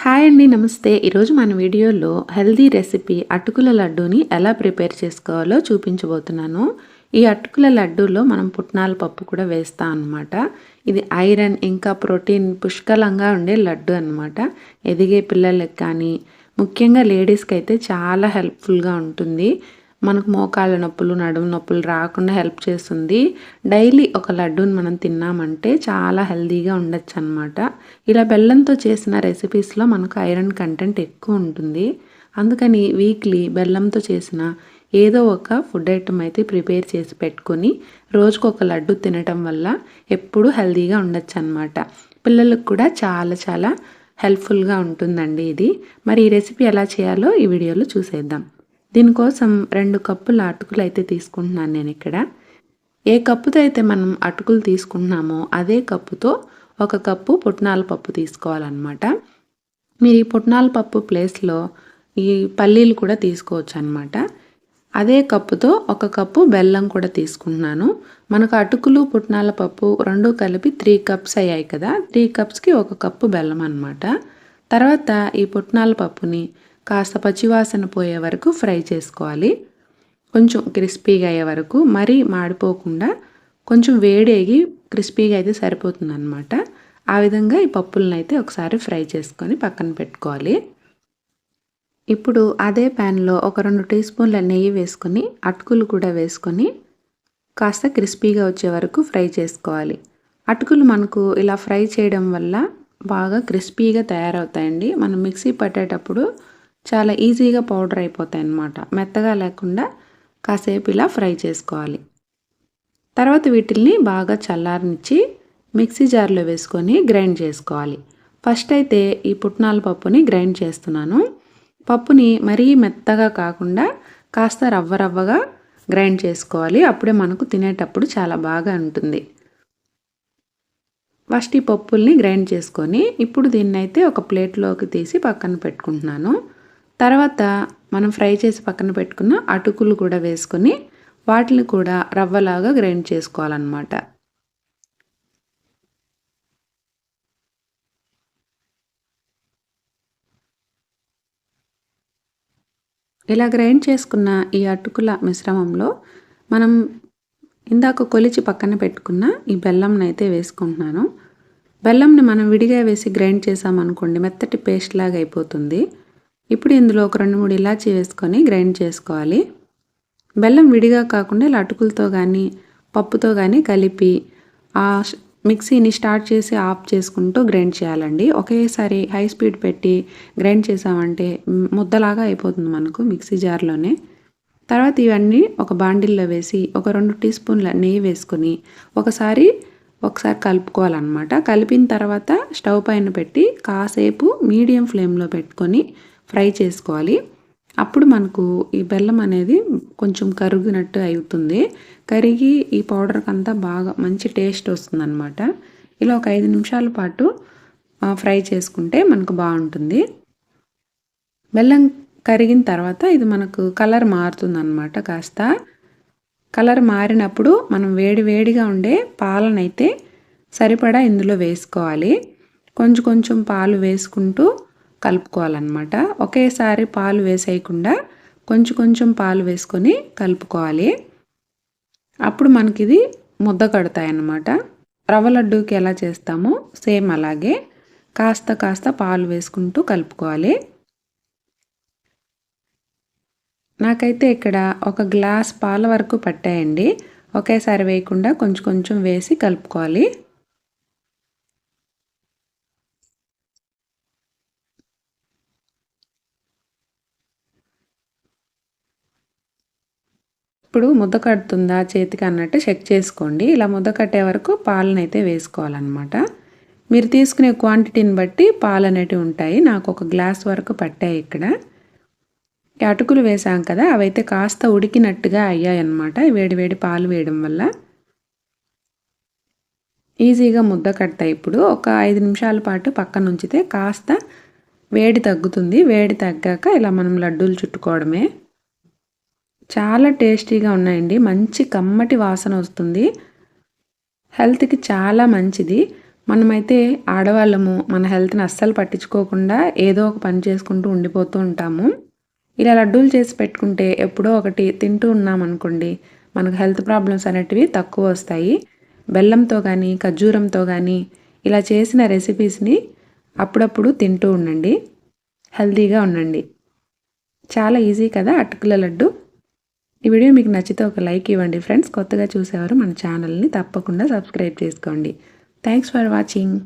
Hi అండి, నమస్తే. ఈరోజు మన వీడియోలో హెల్దీ రెసిపీ అటుకుల లడ్డూని ఎలా ప్రిపేర్ చేసుకోవాలో చూపించబోతున్నాను. ఈ అటుకుల లడ్డూలో మనం పుట్నాల పప్పు కూడా వేస్తాం అన్నమాట. ఇది ఐరన్ ఇంకా ప్రోటీన్ పుష్కలంగా ఉండే లడ్డు అన్నమాట. ఎదిగే పిల్లలకి కానీ ముఖ్యంగా లేడీస్కి అయితే చాలా హెల్ప్ఫుల్గా ఉంటుంది. మనకు మోకాళ్ళ నొప్పులు, నడుము నొప్పులు రాకుండా హెల్ప్ చేస్తుంది. డైలీ ఒక లడ్డూని మనం తిన్నామంటే చాలా హెల్తీగా ఉండొచ్చు అనమాట. ఇలా బెల్లంతో చేసిన రెసిపీస్లో మనకు ఐరన్ కంటెంట్ ఎక్కువ ఉంటుంది. అందుకని వీక్లీ బెల్లంతో చేసిన ఏదో ఒక ఫుడ్ ఐటమ్ అయితే ప్రిపేర్ చేసి పెట్టుకొని రోజుకు ఒక లడ్డు తినటం వల్ల ఎప్పుడూ హెల్తీగా ఉండొచ్చు అనమాట. పిల్లలకు కూడా చాలా చాలా హెల్ప్ఫుల్గా ఉంటుందండి ఇది. మరి ఈ రెసిపీ ఎలా చేయాలో ఈ వీడియోలో చూసేద్దాం. దీనికోసం 2 కప్పుల అటుకులు అయితే తీసుకుంటున్నాను నేను ఇక్కడ. ఏ కప్పుతో అయితే మనం అటుకులు తీసుకుంటున్నామో అదే కప్పుతో 1 కప్పు పుట్నాల పప్పు తీసుకోవాలన్నమాట. మీరు ఈ పుట్నాల పప్పు ప్లేస్లో ఈ పల్లీలు కూడా తీసుకోవచ్చు అనమాట. అదే కప్పుతో 1 కప్పు బెల్లం కూడా తీసుకుంటున్నాను. మనకు అటుకులు పుట్నాల పప్పు 2 కలిపి 3 కప్స్ అయ్యాయి కదా. 3 కప్స్కి 1 కప్పు బెల్లం అనమాట. తర్వాత ఈ పుట్నాల పప్పుని కాస్త పచ్చివాసన పోయే వరకు ఫ్రై చేసుకోవాలి. కొంచెం క్రిస్పీగా అయ్యే వరకు, మరీ మాడిపోకుండా కొంచెం వేడేగి క్రిస్పీగా అయితే సరిపోతుందన్నమాట. ఆ విధంగా ఈ పప్పులను అయితే ఒకసారి ఫ్రై చేసుకొని పక్కన పెట్టుకోవాలి. ఇప్పుడు అదే ప్యాన్లో ఒక 2 టీ స్పూన్ల నెయ్యి వేసుకొని అటుకులు కూడా వేసుకొని కాస్త క్రిస్పీగా వచ్చే వరకు ఫ్రై చేసుకోవాలి. అటుకులు మనకు ఇలా ఫ్రై చేయడం వల్ల బాగా క్రిస్పీగా తయారవుతాయండి. మనం మిక్సీ పట్టేటప్పుడు చాలా ఈజీగా పౌడర్ అయిపోతాయి అన్నమాట. మెత్తగా లేకుండా కాసేపు ఇలా ఫ్రై చేసుకోవాలి. తర్వాత వీటిల్ని బాగా చల్లారనిచ్చి మిక్సీ జార్లో వేసుకొని గ్రైండ్ చేసుకోవాలి. ఫస్ట్ అయితే ఈ పుట్నాల పప్పుని గ్రైండ్ చేస్తున్నాను. పప్పుని మరీ మెత్తగా కాకుండా కాస్త రవ్వగా గ్రైండ్ చేసుకోవాలి. అప్పుడే మనకు తినేటప్పుడు చాలా బాగా ఉంటుంది. ఫస్ట్ ఈ పప్పుల్ని గ్రైండ్ చేసుకొని ఇప్పుడు దీన్నైతే ఒక ప్లేట్లోకి తీసి పక్కన పెట్టుకుంటున్నాను. తర్వాత మనం ఫ్రై చేసి పక్కన పెట్టుకున్న అటుకులు కూడా వేసుకొని వాటిని కూడా రవ్వలాగా గ్రైండ్ చేసుకోవాలన్నమాట. ఇలా గ్రైండ్ చేసుకున్న ఈ అటుకుల మిశ్రమంలో మనం ఇందాక కొలిచి పక్కన పెట్టుకున్న ఈ బెల్లంని అయితే వేసుకుంటున్నాను. బెల్లంని మనం విడిగా వేసి గ్రైండ్ చేసామనుకోండి మెత్తటి పేస్ట్ లాగా అయిపోతుంది. ఇప్పుడు ఇందులో ఒక 2-3 ఇలాచీ వేసుకొని గ్రైండ్ చేసుకోవాలి. బెల్లం విడిగా కాకుండా ఇలా అటుకులతో కానీ పప్పుతో కానీ కలిపి ఆ మిక్సీని స్టార్ట్ చేసి ఆఫ్ చేసుకుంటూ గ్రైండ్ చేయాలండి. ఒకేసారి హై స్పీడ్ పెట్టి గ్రైండ్ చేసామంటే ముద్దలాగా అయిపోతుంది మనకు మిక్సీ జార్లోనే. తర్వాత ఇవన్నీ ఒక బాండిల్లో వేసి ఒక 2 టీ స్పూన్ల నెయ్యి వేసుకొని ఒకసారి కలుపుకోవాలన్నమాట. కలిపిన తర్వాత స్టవ్ పైన పెట్టి కాసేపు మీడియం ఫ్లేమ్లో పెట్టుకొని ఫ్రై చేసుకోవాలి. అప్పుడు మనకు ఈ బెల్లం అనేది కొంచెం కరిగినట్టు అవుతుంది. కరిగి ఈ పౌడర్కి అంతా బాగా మంచి టేస్ట్ వస్తుందన్నమాట. ఇలా ఒక 5 నిమిషాల పాటు ఫ్రై చేసుకుంటే మనకు బాగుంటుంది. బెల్లం కరిగిన తర్వాత ఇది మనకు కలర్ మారుతుందన్నమాట. కాస్త కలర్ మారినప్పుడు మనం వేడిగా ఉండే పాలనైతే సరిపడా ఇందులో వేసుకోవాలి. కొంచెం పాలు వేసుకుంటూ కలుపుకోవాలన్నమాట. ఒకేసారి పాలు వేసేయకుండా కొంచెం పాలు వేసుకొని కలుపుకోవాలి. అప్పుడు మనకి ఇది ముద్ద కడతాయి అన్నమాట. రవ్వ లడ్డూకి ఎలా చేస్తామో సేమ్ అలాగే కాస్త పాలు వేసుకుంటూ కలుపుకోవాలి. నాకైతే ఇక్కడ 1 గ్లాస్ పాల వరకు పట్టాయండి. ఒకేసారి వేయకుండా కొంచెం వేసి కలుపుకోవాలి. ఇప్పుడు ముద్ద కడుతుందా చేతికి అన్నట్టు చెక్ చేసుకోండి. ఇలా ముద్ద కట్టే వరకు పాలను అయితే వేసుకోవాలన్నమాట. మీరు తీసుకునే క్వాంటిటీని బట్టి పాలు అనేటివి ఉంటాయి. నాకు 1 గ్లాస్ వరకు పట్టాయి ఇక్కడ. అటుకులు వేసాం కదా, అవైతే కాస్త ఉడికినట్టుగా అయ్యాయన్నమాట. వేడి పాలు వేయడం వల్ల ఈజీగా ముద్ద కడతాయి. ఇప్పుడు ఒక 5 నిమిషాల పాటు పక్కన ఉంచితే కాస్త వేడి తగ్గుతుంది. వేడి తగ్గాక ఇలా మనం లడ్డూలు చుట్టుకోవడమే. చాలా టేస్టీగా ఉన్నాయండి. మంచి కమ్మటి వాసన వస్తుంది. హెల్త్కి చాలా మంచిది. మనమైతే ఆడవాళ్ళము మన హెల్త్‌ని అస్సలు పట్టించుకోకుండా ఏదో ఒక పని చేసుకుంటూ ఉండిపోతూ ఉంటాము. ఇలా లడ్డూలు చేసి పెట్టుకుంటే ఎప్పుడో ఒకటి తింటూ ఉన్నామనుకోండి, మనకు హెల్త్ ప్రాబ్లమ్స్ అనేటివి తక్కువొస్తాయి. బెల్లంతో గానీ, ఖర్జూరంతో గానీ ఇలా చేసిన రెసిపీస్‌ని అప్పుడప్పుడు తింటూ ఉండండి. హెల్తీగా ఉండండి. చాలా ఈజీ కదా అటుకుల లడ్డు. ఈ వీడియో మీకు నచ్చితే ఒక లైక్ ఇవ్వండి ఫ్రెండ్స్. కొత్తగా చూసేవారు మన ఛానల్‌ని తప్పకుండా సబ్స్క్రైబ్ చేసుకోండి. Thanks for watching.